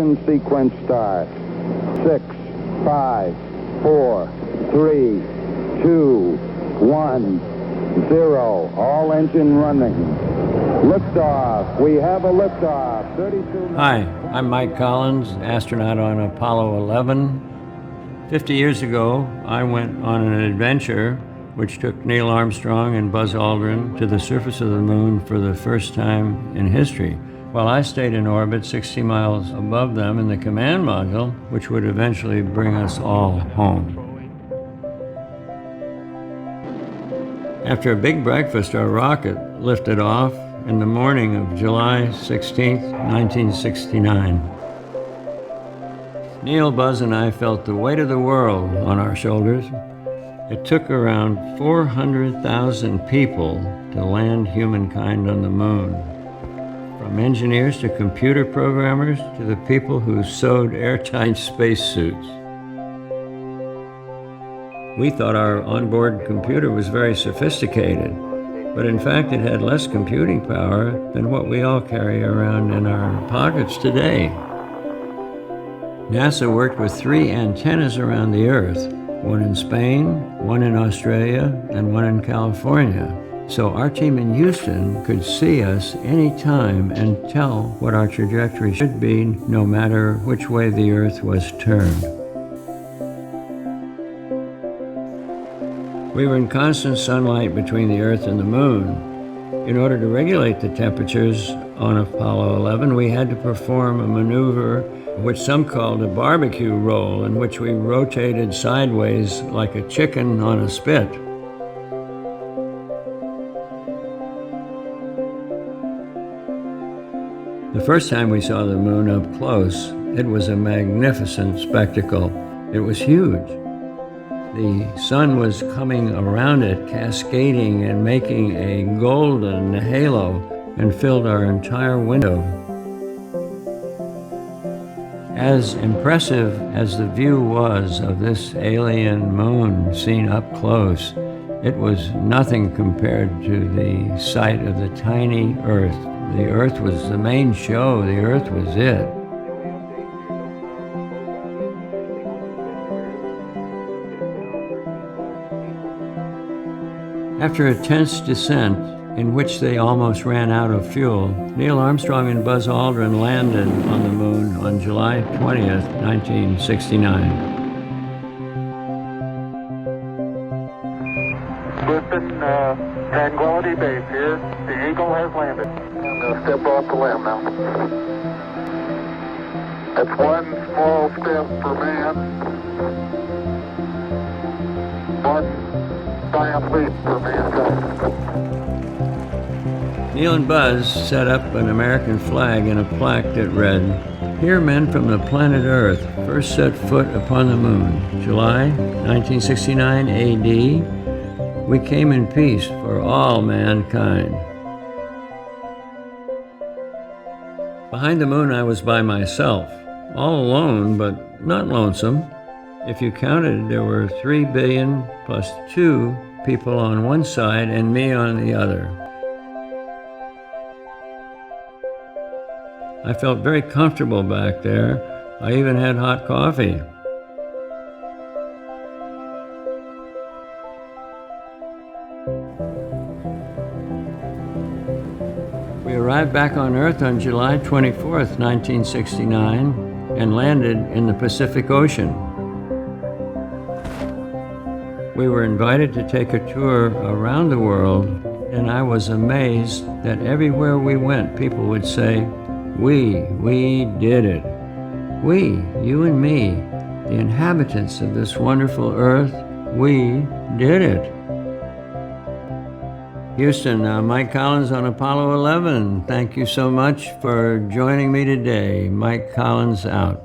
Ignition sequence start. 6, 5, 4, 3, 2, 1, 0. All engine running. Liftoff. We have a liftoff. 32. Hi, I'm Mike Collins, astronaut on Apollo 11. 50 years ago, I went on an adventure which took Neil Armstrong and Buzz Aldrin to the surface of the moon for the first time in history, while I stayed in orbit 60 miles above them in the command module, which would eventually bring us all home. After a big breakfast, our rocket lifted off in the morning of July 16, 1969. Neil, Buzz, and I felt the weight of the world on our shoulders. It took around 400,000 people to land humankind on the moon. From engineers to computer programmers to the people who sewed airtight spacesuits. We thought our onboard computer was very sophisticated, but in fact it had less computing power than what we all carry around in our pockets today. NASA worked with 3 antennas around the Earth, one in Spain, one in Australia, and one in California. So our team in Houston could see us anytime and tell what our trajectory should be, no matter which way the Earth was turned. We were in constant sunlight between the Earth and the Moon. In order to regulate the temperatures on Apollo 11, we had to perform a maneuver which some called a barbecue roll, in which we rotated sideways like a chicken on a spit. The first time we saw the moon up close, it was a magnificent spectacle. It was huge. The sun was coming around it, cascading and making a golden halo, and filled our entire window. As impressive as the view was of this alien moon seen up close, it was nothing compared to the sight of the tiny Earth. The Earth was the main show. The Earth was it. After a tense descent, in which they almost ran out of fuel, Neil Armstrong and Buzz Aldrin landed on the moon on July 20th, 1969. Houston, Tranquility Base here. The Eagle has landed. I'm going to step off the limb now. That's one small step for man. One giant leap for mankind. Neil and Buzz set up an American flag and a plaque that read, "Here men from the planet Earth first set foot upon the moon. July 1969 AD. We came in peace for all mankind." Behind the moon I was by myself, all alone but not lonesome. If you counted, there were 3 billion plus 2 people on one side and me on the other. I felt very comfortable back there. I even had hot coffee. We arrived back on Earth on July 24th, 1969, and landed in the Pacific Ocean. We were invited to take a tour around the world, and I was amazed that everywhere we went, people would say, we did it. We, you and me, the inhabitants of this wonderful Earth, we did it. Houston, Mike Collins on Apollo 11. Thank you so much for joining me today. Mike Collins out.